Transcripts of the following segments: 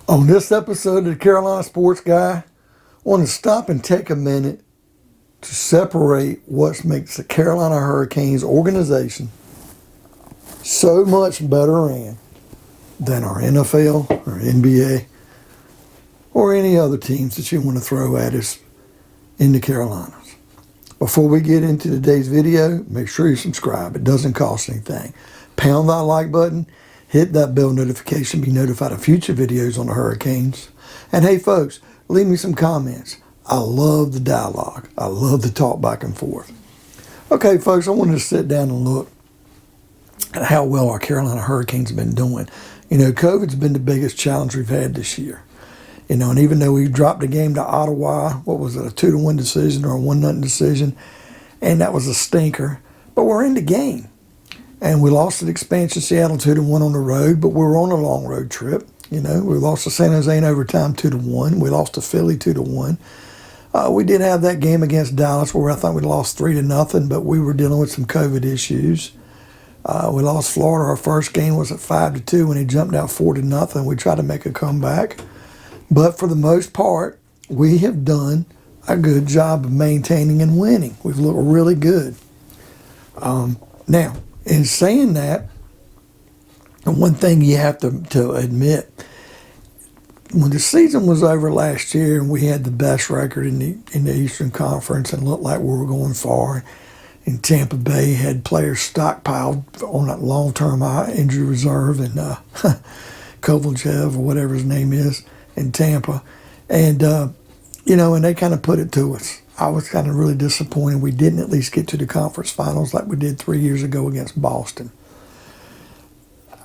On this episode of the Carolina Sports Guy, I want to stop and take a minute to separate what makes the Carolina Hurricanes organization so much better ran than our NFL or NBA or any other teams that you want to throw at us in the Carolinas. Before we get into today's video, make sure you subscribe. It doesn't cost anything. Pound that like button. Hit that bell notification, be notified of future videos on the Hurricanes. And hey folks, leave me some comments. I love the dialogue. I love the talk back and forth. Okay folks, I wanted to sit down and look at how well our Carolina Hurricanes have been doing. You know, COVID's been the biggest challenge we've had this year. You know, and even though we dropped a game to Ottawa, what was it, a 2-1 decision or a 1-0 decision, and that was a stinker, but we're in the game. And we lost at Expansion Seattle 2-1 on the road, but we were on a long road trip. You know, we lost to San Jose in overtime 2-1. We lost to Philly 2-1. We did have that game against Dallas where I thought we lost 3-0, but we were dealing with some COVID issues. We lost Florida. Our first game was at 5-2 when he jumped out 4-0. We tried to make a comeback. But for the most part, we have done a good job of maintaining and winning. We've looked really good. Now, in saying that, one thing you have to admit, when the season was over last year and we had the best record in the Eastern Conference and looked like we were going far, and Tampa Bay had players stockpiled on that long-term injury reserve and Kovalchev or whatever his name is in Tampa, and you know, and they kind of put it to us. I was kind of really disappointed we didn't at least get to the conference finals like we did 3 years ago against Boston.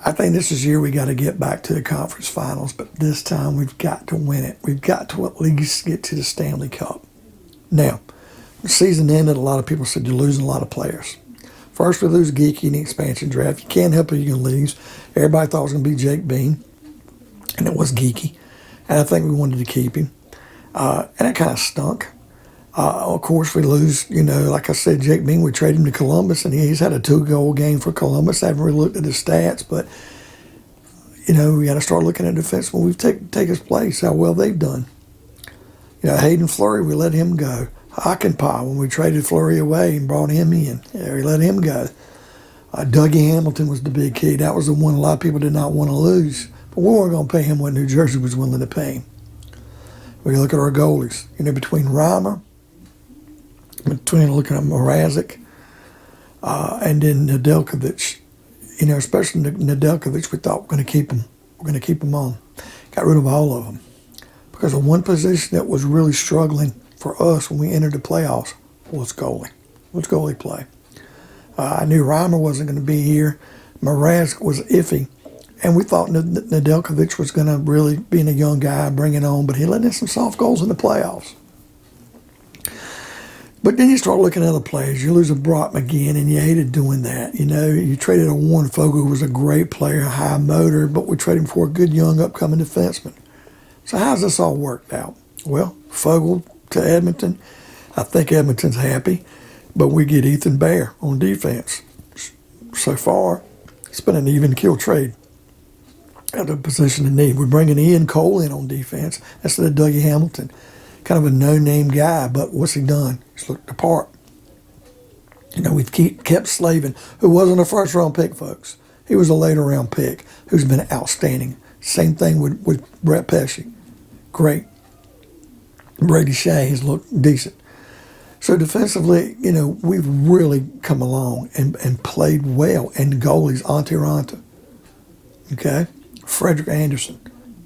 I think this is the year we got to get back to the conference finals, but this time we've got to win it. We've got to at least get to the Stanley Cup. Now, the season ended, a lot of people said you're losing a lot of players. First, we lose Geeky in the expansion draft. You can't help it, you can lose. Everybody thought it was going to be Jake Bean, and it was Geeky. And I think we wanted to keep him. And it kind of stunk. Of course, we lose, you know, like I said, Jake Bean, we traded him to Columbus, and he's had a 2-goal game for Columbus. I haven't really looked at his stats, but, you know, we got to start looking at defense when we take his place, how well they've done. You know, Hayden Fleury, we let him go. Hakanpää, when we traded Fleury away and brought him in, we let him go. Dougie Hamilton was the big key. That was the one a lot of people did not want to lose. But we weren't going to pay him what New Jersey was willing to pay him. We look at our goalies, you know, between Reimer, looking at Mrazek, and then Nedeljkovic, you know, especially Nedeljkovic, we thought we're going to keep him. We're going to keep him on. Got rid of all of them. Because the one position that was really struggling for us when we entered the playoffs was goalie. What's goalie play? I knew Reimer wasn't going to be here. Mrazek was iffy. And we thought Nedeljkovic was going to really, being a young guy, bring it on, but he let in some soft goals in the playoffs. But then you start looking at other players. You lose a Brock McGinn, and you hated doing that. You know, you traded a Warren Fogle, who was a great player, high motor, but we traded him for a good young upcoming defenseman. So how's this all worked out? Well, Fogle to Edmonton. I think Edmonton's happy, but we get Ethan Bear on defense. So far, it's been an even kill trade at the position of need. We're bringing Ian Cole in on defense instead of Dougie Hamilton. Kind of a no-name guy, but what's he done? He's looked the part. You know, we've kept Slavin, who wasn't a first-round pick, folks. He was a later-round pick who's been outstanding. Same thing with Brett Pesce. Great. Brady Shea has looked decent. So defensively, you know, we've really come along and played well. And goalies, Antti Raanta. Okay? Frederick Anderson.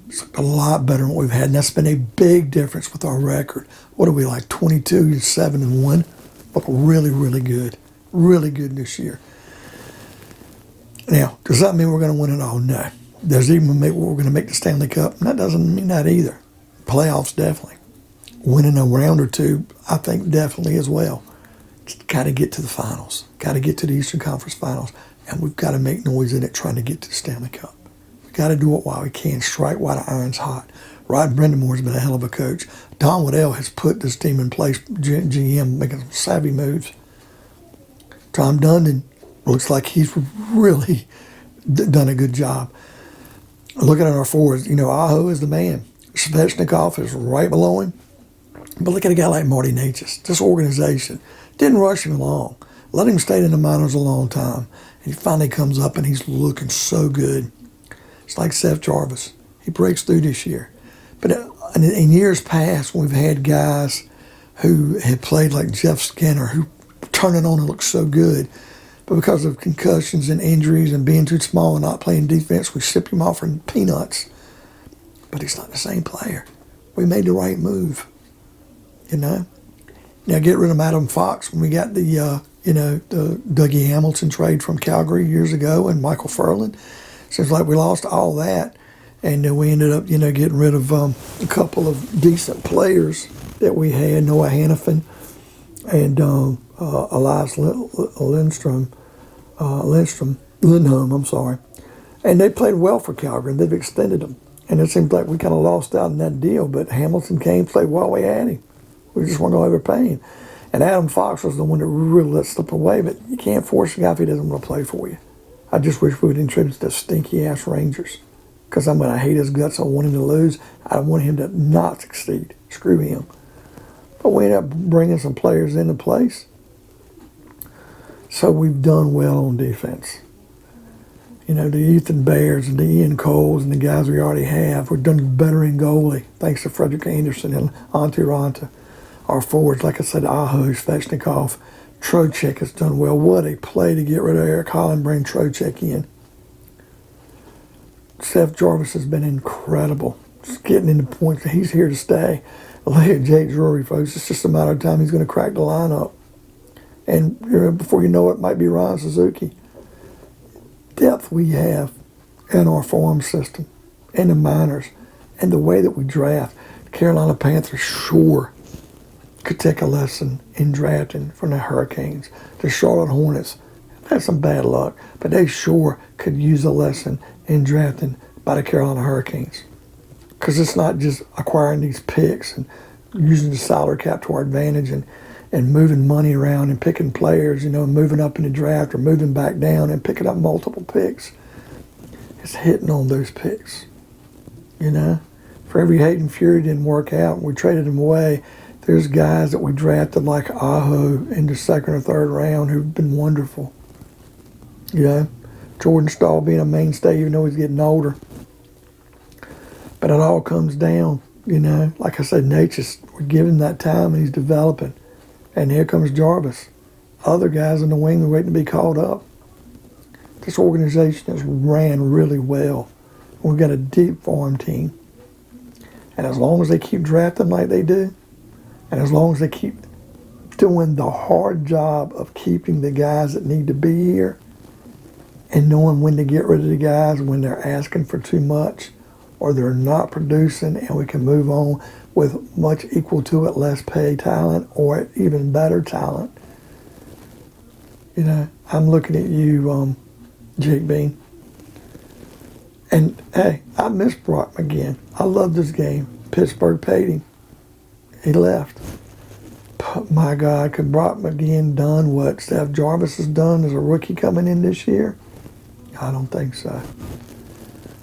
It's a lot better than what we've had, and that's been a big difference with our record. What are we, like 22-7-1? Look really, really good. Really good this year. Now, does that mean we're going to win it all? No. Does it even mean we're going to make the Stanley Cup? That doesn't mean that either. Playoffs, definitely. Winning a round or two, I think definitely as well. Just got to get to the finals. Got to get to the Eastern Conference Finals, and we've got to make noise in it trying to get to the Stanley Cup. Got to do it while we can. Strike while the iron's hot. Rod Brendamore's been a hell of a coach. Don Waddell has put this team in place, GM, making some savvy moves. Tom Dundon looks like he's really done a good job. Looking at our forwards, Aho is the man. Svechnikov is right below him. But look at a guy like Marty Necas. This organization didn't rush him long. Let him stay in the minors a long time. And he finally comes up and he's looking so good. It's like Seth Jarvis. He breaks through this year. But in years past, we've had guys who had played like Jeff Skinner, who turn it on and look so good. But because of concussions and injuries and being too small and not playing defense, we shipped him off for peanuts. But he's not the same player. We made the right move, Now, get rid of Adam Fox when we got the Dougie Hamilton trade from Calgary years ago and Michael Furlan. Seems like we lost all that. And then we ended up, getting rid of a couple of decent players that we had, Noah Hannafin and Elias Lindholm, I'm sorry. And they played well for Calgary, and they've extended them. And it seems like we kind of lost out in that deal, but Hamilton came, played well, we had him. We just weren't going to overpay him. And Adam Fox was the one that really let slip away, but you can't force a guy if he doesn't want to play for you. I just wish we would introduce the stinky-ass Rangers, because I'm going to hate his guts. I want him to lose. I want him to not succeed. Screw him. But we ended up bringing some players into place. So we've done well on defense. The Ethan Bears and the Ian Coles and the guys we already have. We've done better in goalie, thanks to Frederick Anderson and Antti Ranta. Our forwards, like I said, Aho, Svechnikov, Trocheck has done well. What a play to get rid of Eric Holland, bring Trocheck in. Seth Jarvis has been incredible. Just getting into points. He's here to stay. Look at Jake Drury, folks. It's just a matter of time he's going to crack the lineup. And before you know it, it might be Ryan Suzuki. Depth we have in our farm system, and the minors, and the way that we draft. The Carolina Panthers sure could take a lesson in drafting from the Hurricanes. The Charlotte Hornets have had some bad luck, but they sure could use a lesson in drafting by the Carolina Hurricanes. Because it's not just acquiring these picks and using the salary cap to our advantage and moving money around and picking players, moving up in the draft or moving back down and picking up multiple picks. It's hitting on those picks, For every Hayden Fury didn't work out and we traded him away, there's guys that we drafted like Aho in the second or third round who've been wonderful. Jordan Staal being a mainstay even though he's getting older. But it all comes down, like I said, Necas, we give him that time and he's developing. And here comes Jarvis. Other guys in the wing are waiting to be called up. This organization has ran really well. We've got a deep farm team. And as long as they keep drafting like they do, and as long as they keep doing the hard job of keeping the guys that need to be here and knowing when to get rid of the guys when they're asking for too much or they're not producing, and we can move on with much equal to it, less pay talent or even better talent. I'm looking at you, Jake Bean. And, hey, I miss Brock McGinn. I love this game. Pittsburgh paid him. He left. But, my God, could Brock McGinn done what Seth Jarvis has done as a rookie coming in this year? I don't think so.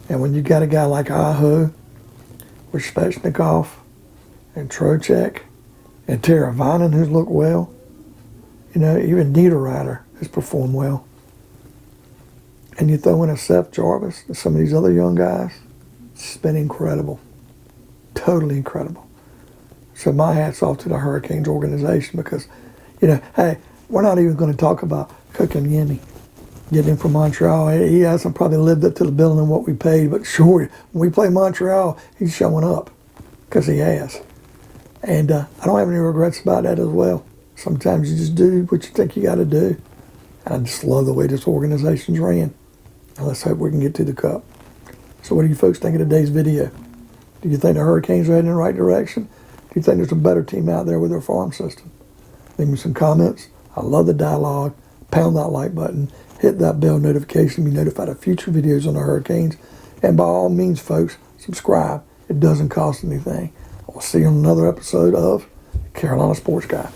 And when you got a guy like Aho, with Svechnikov, and Trocheck, and Teravainen, who's looked well, even Niederreiter has performed well. And you throw in a Seth Jarvis and some of these other young guys, it's been incredible. Totally incredible. So my hat's off to the Hurricanes organization because, hey, we're not even going to talk about Kotkaniemi getting him from Montreal. He hasn't probably lived up to the billing and what we paid, but sure, when we play Montreal, he's showing up because he has. And I don't have any regrets about that as well. Sometimes you just do what you think you got to do. And I just love the way this organization's ran. And let's hope we can get to the Cup. So what do you folks think of today's video? Do you think the Hurricanes are heading in the right direction? Do you think there's a better team out there with their farm system? Leave me some comments. I love the dialogue. Pound that like button. Hit that bell notification to be notified of future videos on the Hurricanes. And by all means, folks, subscribe. It doesn't cost anything. I'll see you on another episode of Carolina Sports Guy.